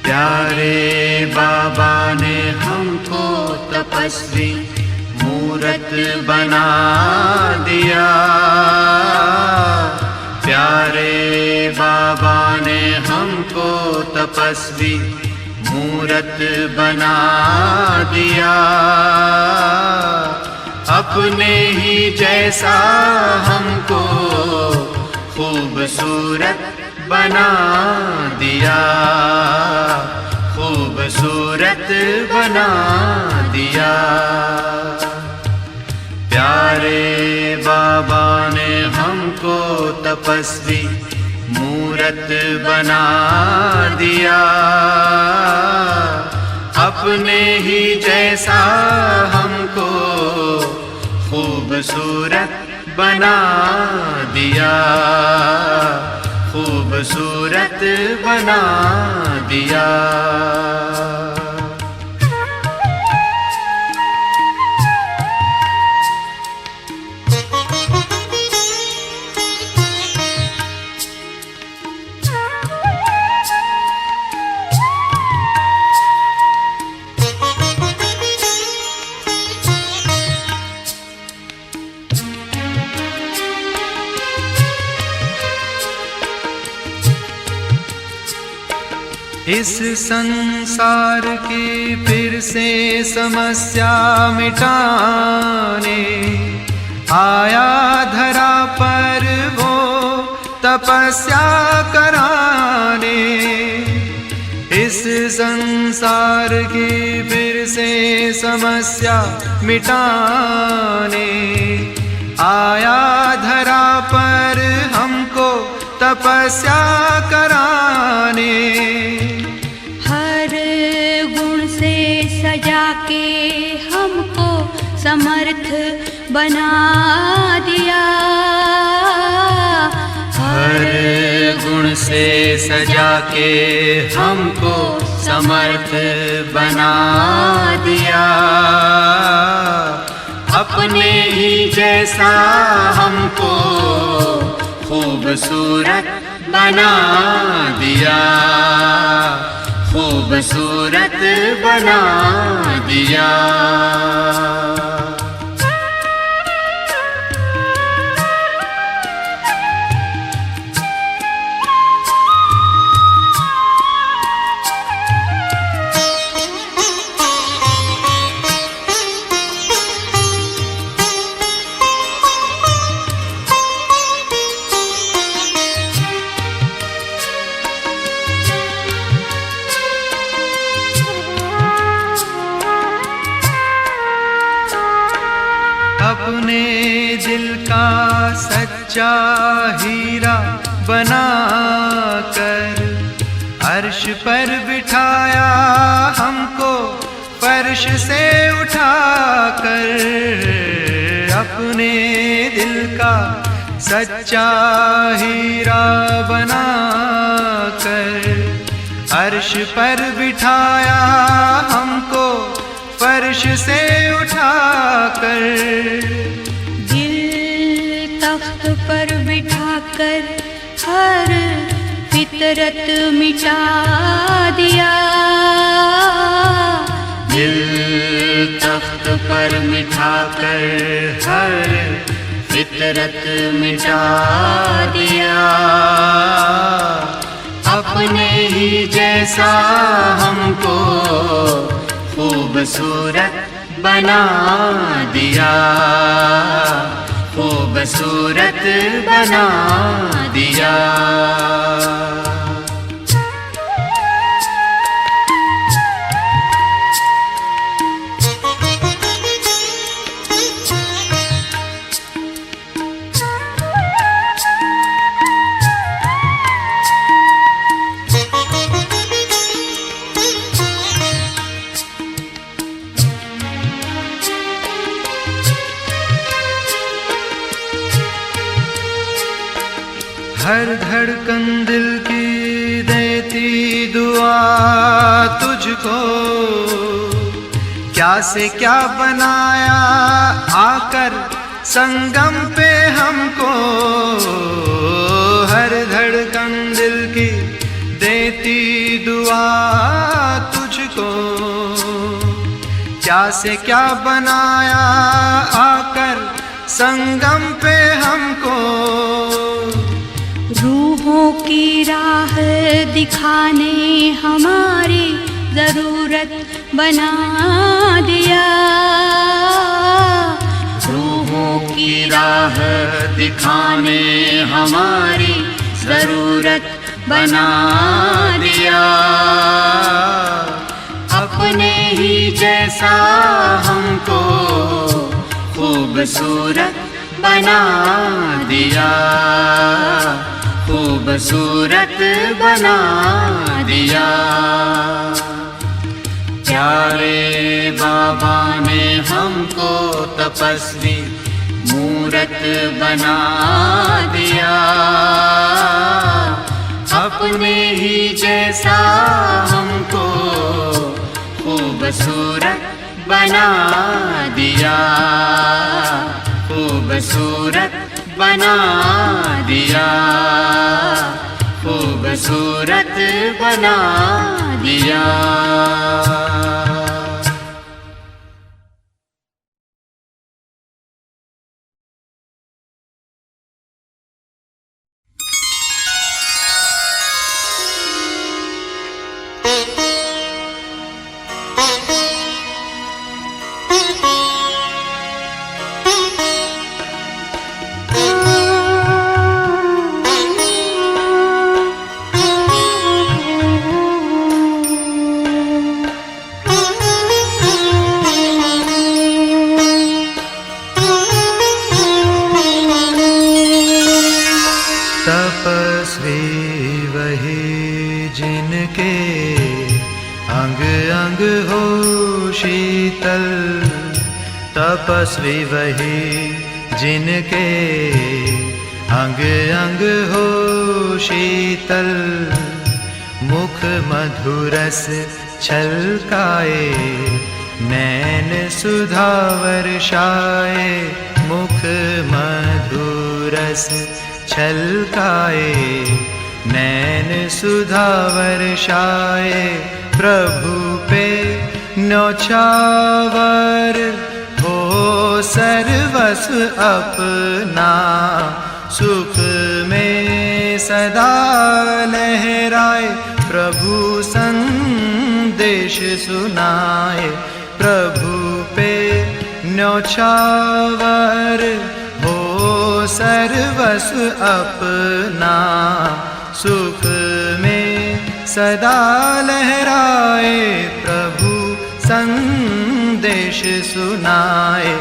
प्यारे बाबा ने हमको तपस्वी मूरत बना दिया। प्यारे बाबा ने हमको तपस्वी मूरत बना दिया। अपने ही जैसा हमको खूबसूरत बना दिया, खूबसूरत बना दिया। प्यारे बाबा ने हमको तपस्वी मूरत बना दिया। अपने ही जैसा हमको खूबसूरत बना दिया, खूबसूरत बना दिया। इस संसार की फिर से समस्या मिटाने आया धरा पर वो तपस्या कराने। इस संसार की फिर से समस्या मिटाने आया धरा पर हमको तपस्या कराने। हर गुण से सजा के हमको समर्थ बना दिया। हर गुण से सजा के हमको समर्थ बना दिया। अपने ही जैसा हमको खूबसूरत बना दिया, खूबसूरत बना दिया। अपने दिल का सच्चा हीरा बना कर अर्श पर बिठाया हमको फर्श से उठाकर। अपने दिल का सच्चा हीरा बना कर अर्श पर बिठाया हमको फर्श से उठाकर। दिल तख्त पर बिठाकर हर फितरत मिटा दिया। दिल तख्त पर मिठाकर हर फितरत मिटा दिया। अपने ही जैसा हमको खूबसूरत बना दिया, खूबसूरत बना दिया। हर धड़कन दिल की देती दुआ तुझको, क्या से क्या बनाया आकर संगम पे हमको। हर धड़कन दिल की देती दुआ तुझको, क्या से क्या बनाया आकर संगम पे हमको। रूहों की राह दिखाने हमारी जरूरत बना दिया, रूहों की राह दिखाने हमारी जरूरत बना दिया। अपने ही जैसा हमको खूबसूरत बना दिया, खूबसूरत बना दिया। प्यारे बाबा ने हमको तपस्वी मूरत बना दिया, अपने ही जैसा हमको खूबसूरत बना दिया, खूबसूरत बना दिया, खूबसूरत बना दिया। तपस्वी वही जिनके अंग अंग हो शीतल, तपस्वी वही जिनके अंग अंग हो शीतल। मुख मधुरस छलकाए नैन सुधा वर्षाए, मुख मधुरस छलकाए नैन सुधा वर्षाए। प्रभु पे न्योछावर हो सर्वस्व अपना, सुख में सदा लहराए प्रभु संदेश सुनाए। प्रभु पे न्योछावर हो सर्वस्व अपना, सुख में सदा लहराए प्रभु संदेश सुनाए।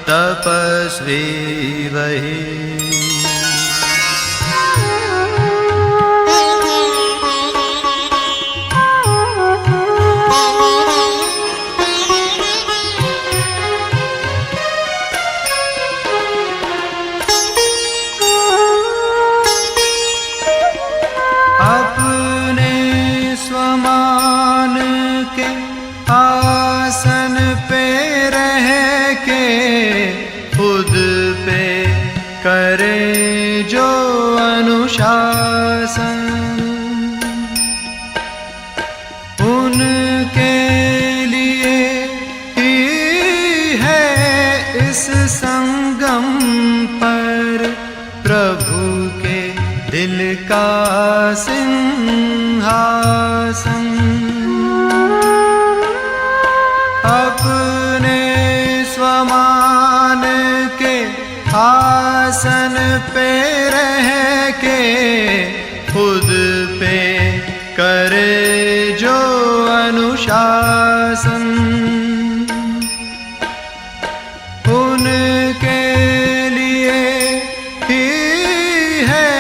तपस्वी वही स्वमान के आसन पे रह के खुद पे करे जो अनुशासन, उनके लिए ही है इस संगम पर प्रभु के दिल का सिंहासन। समान के आसन पे रह के खुद पे करे जो अनुशासन, उनके लिए ही है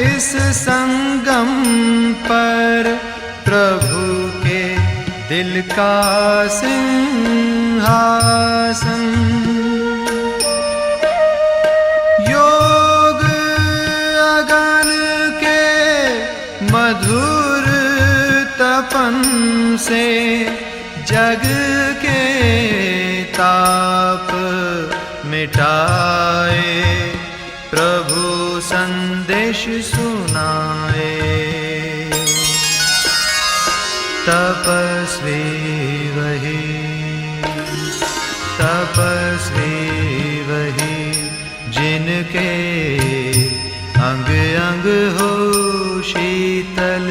इस संगम पर प्रभु के दिल का सिंहासन। योग अगन के मधुर तपन से जग के ताप मिटाए, प्रभु संदेश सुनाए। तपस्वी वही, तपस्वी वही, जिनके अंग अंग हो शीतल,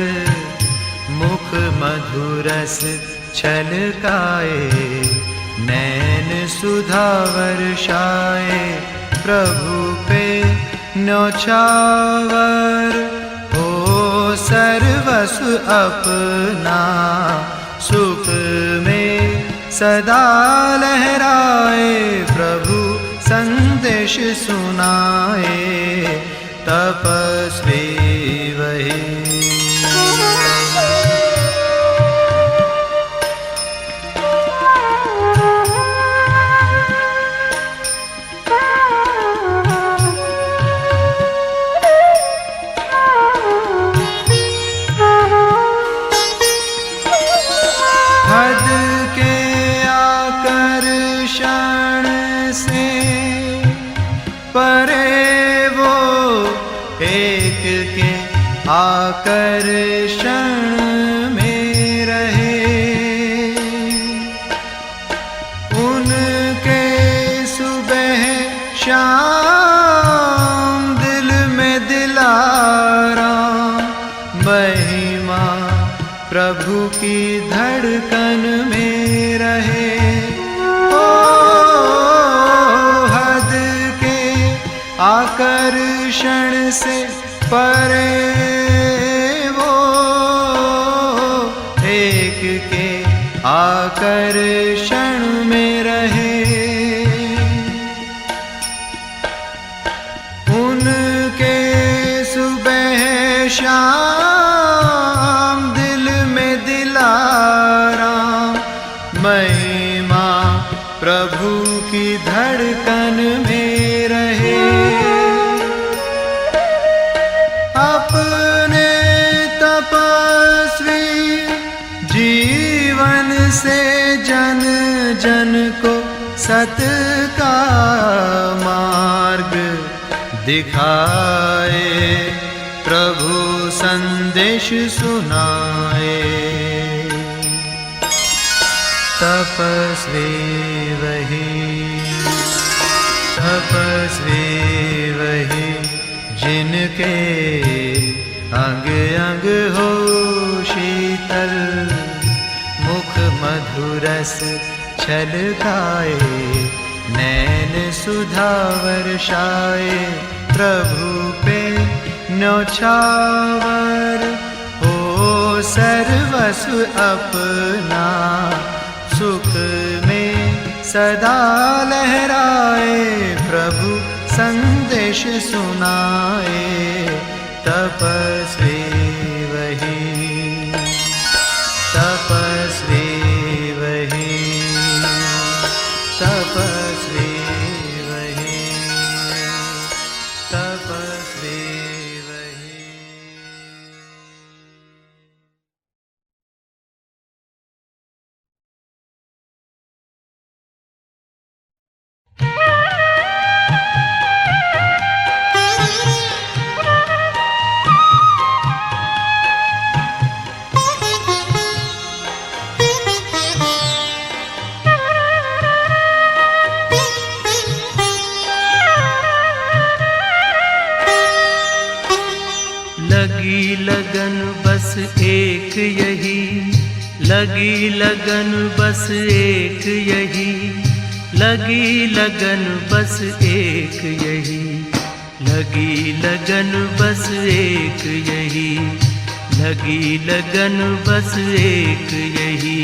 मुख मधुरस छलकाए, नैन सुधा वर्षाए, प्रभु पे न्योछावर हो सर्वस्व अपना, सुख में सदा लहराए, प्रभु संदेश सुनाए। तपस्वी वही, हद के आकर्षण से परे वो एक के आकर्षण में रहे, उनके सुबह शाम दिल में दिलाराम, महिमा प्रभु की धड़कन में रहे। ओ हद के आकर्षण से परे वो एक के आकर्षण में रहे, उनके सुबह शाम दिल में दिलाराम, महिमा प्रभु की धड़कन में रहे। अपने तपस्वी जीवन से जन जन को सत का मार्ग दिखाए, प्रभु संदेश सुनाए। तपस्वी वही, तपस्वी वही, जिनके अंग अंग हो शीतल, मुख मधुरस छलकाए, नैन सुधा वर्षाए, प्रभु पे न्योछावर हो सर्वस्व अपना, सुख में सदा लहराए, प्रभु संदेश सुनाए। तपस्वी वही, तपस्वी वही, तपस्वी वही, तपस्वी वही। लगी लगन बस एक यही, लगी लगन बस एक यही, लगी लगन बस एक यही, लगी लगन बस एक यही, लगी लगन बस एक यही।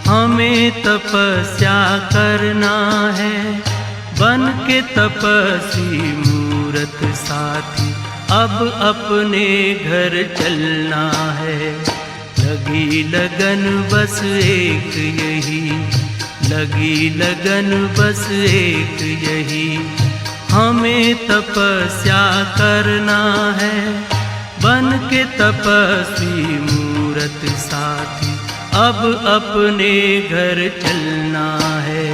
हमें तपस्या करना है बन के तपस्वी मूरत साथी, अब अपने घर चलना है। लगी लगन बस एक यही, लगी लगन बस एक यही। हमें तपस्या करना है बन के तपस्वी मूरत साथी, अब अपने घर चलना है।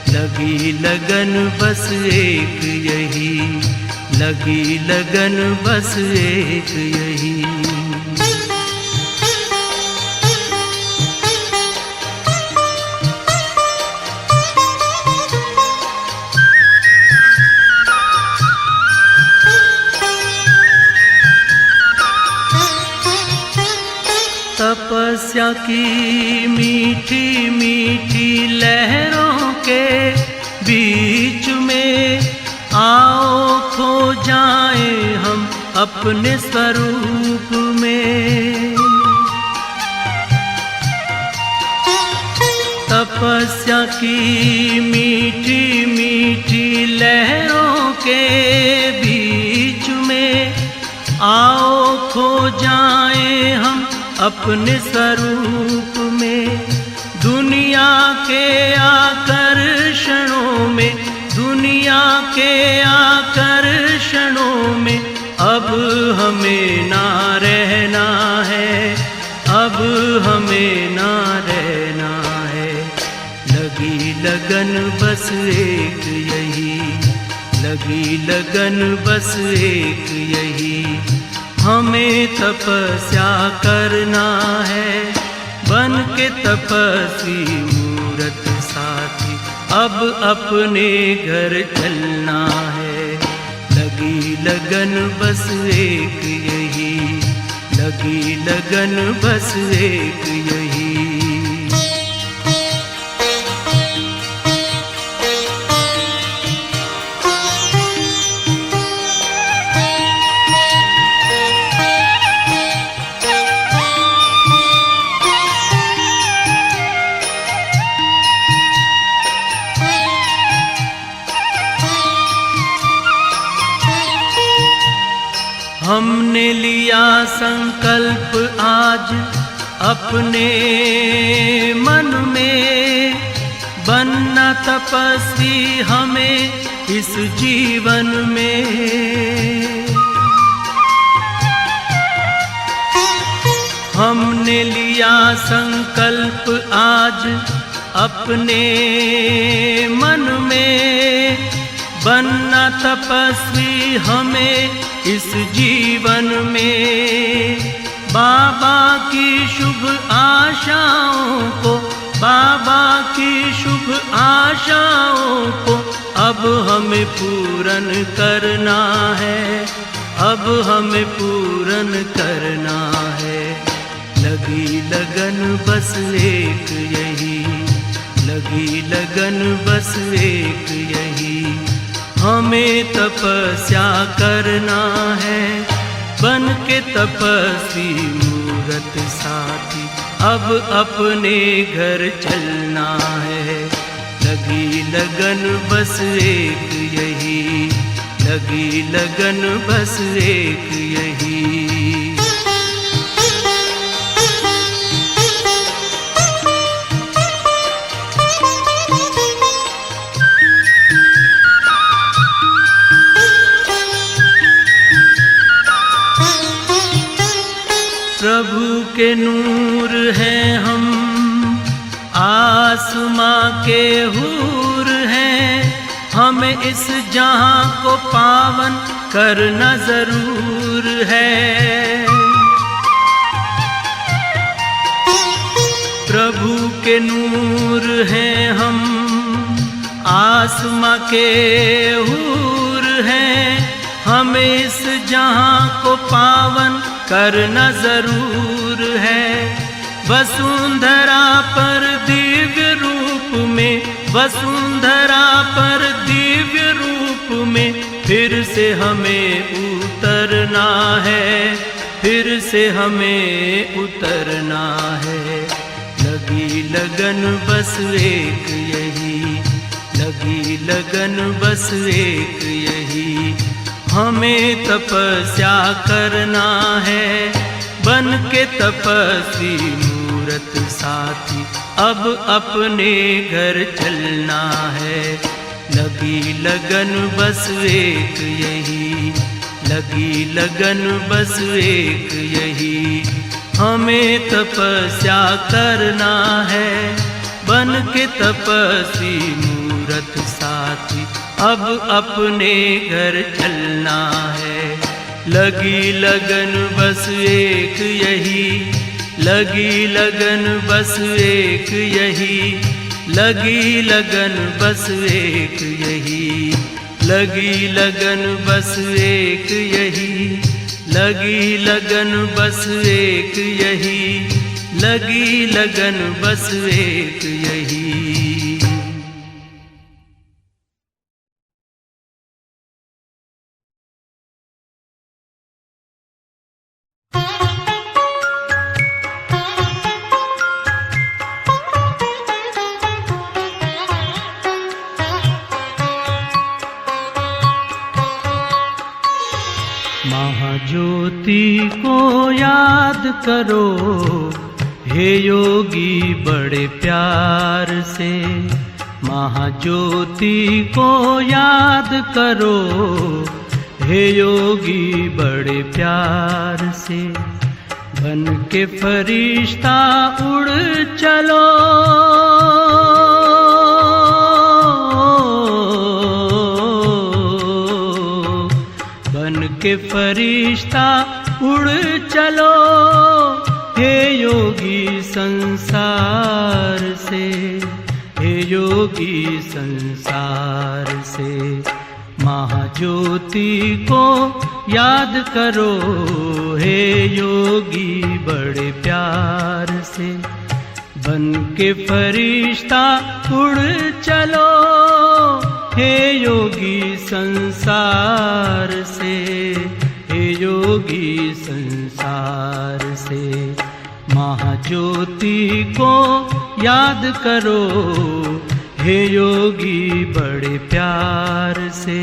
लगी लगन बस एक यही, लगी लगन बस एक यही। तपस्या की मीठी मीठी लहरों के बीच में आओ खो जाएं हम अपने स्वरूप में। तपस्या की मीठी मीठी लहरों के बीच में आओ खो जाएं हम अपने स्वरूप में। दुनिया के आकर्षणों में, दुनिया के आकर्षणों में अब हमें ना रहना है, अब हमें ना रहना है। लगी लगन बस एक यही, लगी लगन बस एक यही। हमें तपस्या करना है बन के तपस्वी मूरत साथी, अब अपने घर चलना है। लगी लगन बस एक यही, लगी लगन बस एक यही। हमने लिया संकल्प आज अपने मन में, बनना तपस्वी हमें इस जीवन में। हमने लिया संकल्प आज अपने मन में, बनना तपस्वी हमें इस जीवन में। बाबा की शुभ आशाओं को, बाबा की शुभ आशाओं को अब हमें पूर्ण करना है, अब हमें पूर्ण करना है। लगी लगन बस एक यही, लगी लगन बस एक यही। हमें तपस्या करना है बन के तपस्वी मूरत साथी, अब अपने घर चलना है। लगी लगन बस एक यही, लगी लगन बस एक यही। प्रभु के नूर हैं हम, आसमां के हूर हैं, हमें इस जहां को पावन करना जरूर है। प्रभु के नूर हैं हम, आसमां के हूर हैं, हमें इस जहां को पावन करना जरूर है। वसुंधरा पर दिव्य रूप में वसुंधरा पर दिव्य रूप में फिर से हमें उतरना है, फिर से हमें उतरना है। लगी लगन बस एक यही, लगी लगन बस एक यही, हमें तपस्या करना है। बन के तपस्वी मूरत साथी अब अपने घर चलना है। लगी लगन बस एक यही, लगी लगन बस एक यही, हमें तपस्या करना है। बन के तपस्वी मूरत साथी अब अपने घर चलना है। लगी लगन बस एक यही, लगी लगन बस एक यही, लगी लगन बस एक यही, लगी लगन बस एक यही, लगी लगन बस एक यही, लगी लगन बस एक यही। महाज्योति को याद करो हे योगी बड़े प्यार से। महाज्योति को याद करो हे योगी बड़े प्यार से। बन के फरिश्ता उड़ चलो, के फरिश्ता उड़ चलो हे योगी संसार से, हे योगी संसार से। महाज्योति को याद करो हे योगी बड़े प्यार से। बन के फरिश्ता उड़ चलो हे योगी संसार से, हे योगी संसार से। महाज्योति को याद करो हे योगी बड़े प्यार से।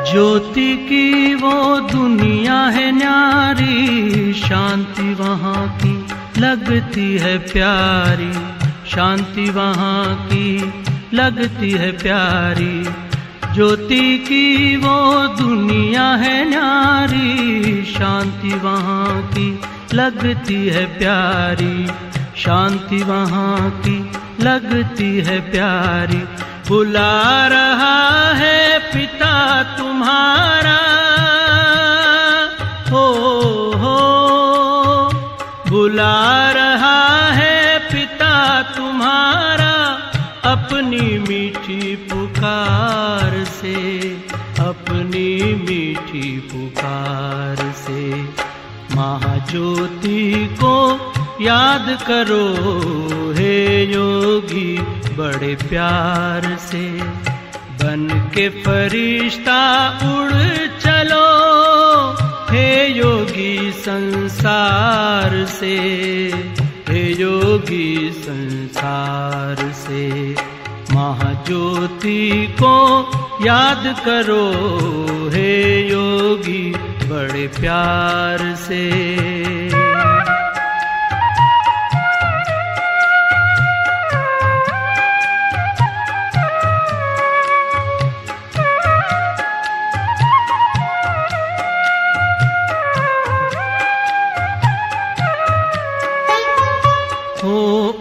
ज्योति की वो दुनिया है न्यारी, शांति वहाँ की लगती है प्यारी, शांति वहाँ की लगती है प्यारी। ज्योति की वो दुनिया है न्यारी, शांति वहाँ की लगती है प्यारी, शांति वहाँ की लगती है प्यारी। बुला रहा है पिता तुम्हारा, हो बुला रहा है पिता तुम्हारा अपनी मीठी पुकार से, अपनी मीठी पुकार से। महाज्योति को याद करो हे योगी बड़े प्यार से। बन के फरिश्ता उड़ चलो हे योगी संसार से, हे योगी संसार से। महाज्योति को याद करो हे योगी बड़े प्यार से।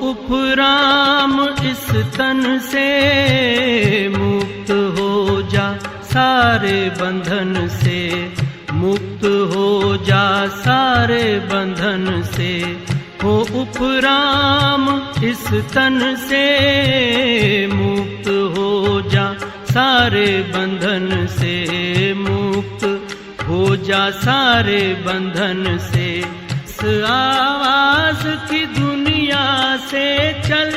उपराम इस तन से मुक्त हो जा, सारे बंधन से मुक्त हो जा, सारे बंधन से। हो उपराम इस तन से मुक्त हो जा, सारे बंधन से मुक्त हो जा, सारे बंधन से। इस आवाज की दुनिया से चल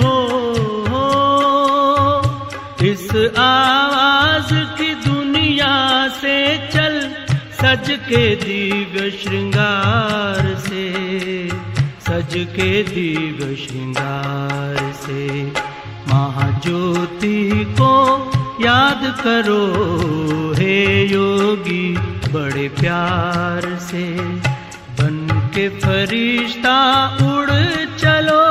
हो, इस आवाज की दुनिया से चल, सज के दिव्य श्रृंगार से, सज के दिव्य श्रृंगार से। महाज्योति को याद करो हे योगी बड़े प्यार से, बन के फरिश्ता उड़ चलो,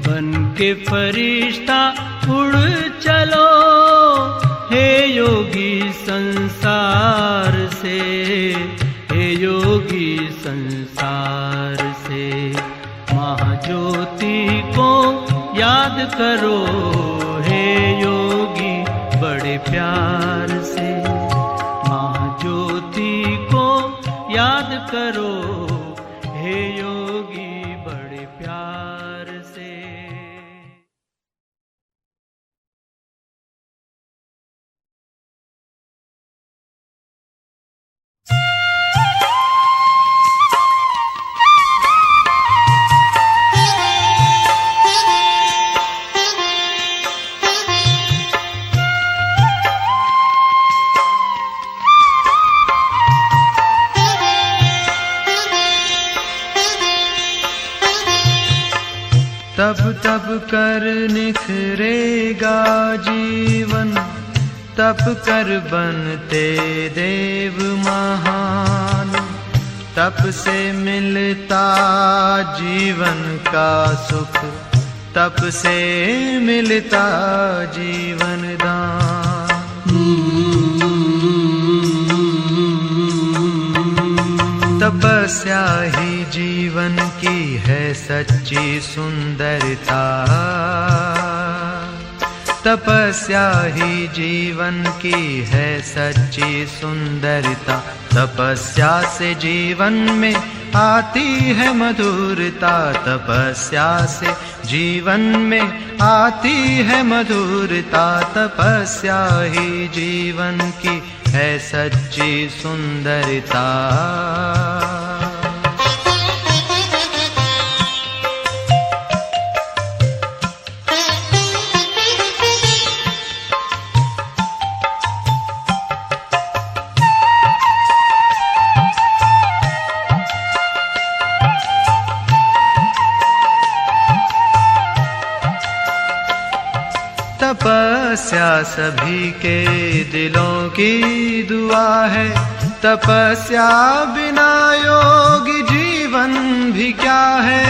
बन के फरिश्ता उड़ चलो हे योगी संसार से, हे योगी संसार से। महाज्योति को याद करो हे योगी बड़े प्यार से, महाज्योति को याद करो हे योगी बड़े प्यार से। तब तब कर निखरेगा जीवन, तप कर बनते देव महान। तप से मिलता जीवन का सुख, तप से मिलता जीवन दान। तपस्या ही जीवन की है सच्ची सुंदरता, तपस्या ही जीवन की है सच्ची सुंदरता। तपस्या से जीवन में आती है मधुरता, तपस्या से जीवन में आती है मधुरता। तपस्या ही जीवन की है सच्ची सुंदरता। तपस्या सभी के दिलों की दुआ है, तपस्या बिना योगी जीवन भी क्या है।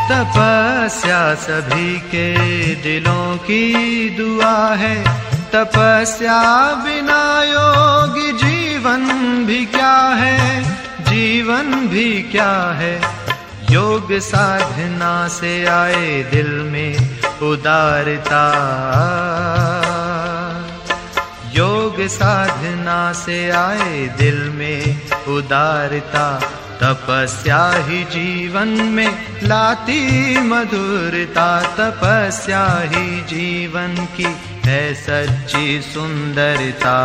तपस्या सभी के दिलों की दुआ है, तपस्या बिना योगी जीवन भी क्या है, जीवन भी क्या है। योग साधना से आए दिल में उदारता, योग साधना से आए दिल में उदारता। तपस्या ही जीवन में लाती मधुरता, तपस्या ही जीवन की है सच्ची सुंदरता।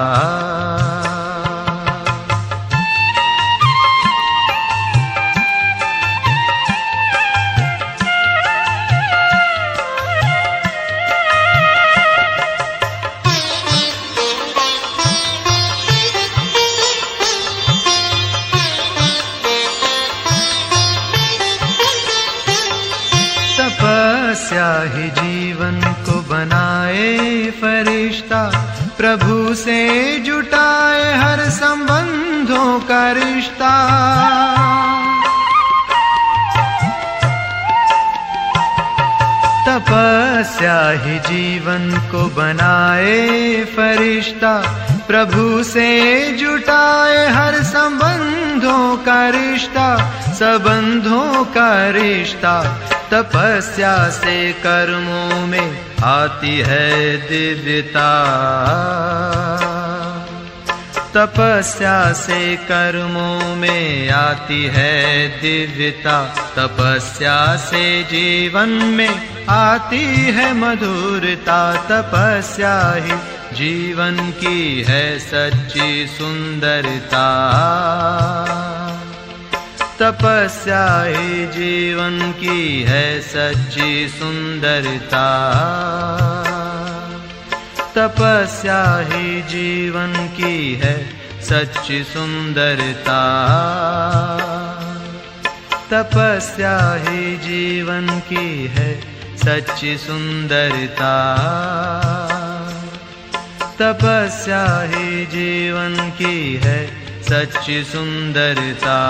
तपस्या ही जीवन को बनाए फरिश्ता, प्रभु से जुटाए हर संबंधों का रिश्ता। तपस्या ही जीवन को बनाए फरिश्ता, प्रभु से जुटाए हर संबंधों का रिश्ता, संबंधों का रिश्ता। तपस्या से कर्मों में आती है दिव्यता। तपस्या से कर्मों में आती है दिव्यता, तपस्या से जीवन में आती है मधुरता। तपस्या ही जीवन की है सच्ची सुंदरता। तपस्या ही जीवन की है सच्ची सुंदरता। तपस्या ही जीवन की है सच्ची सुंदरता। तपस्या ही जीवन की है सच्ची सुंदरता। तपस्या ही जीवन की है सच्ची सुंदरता।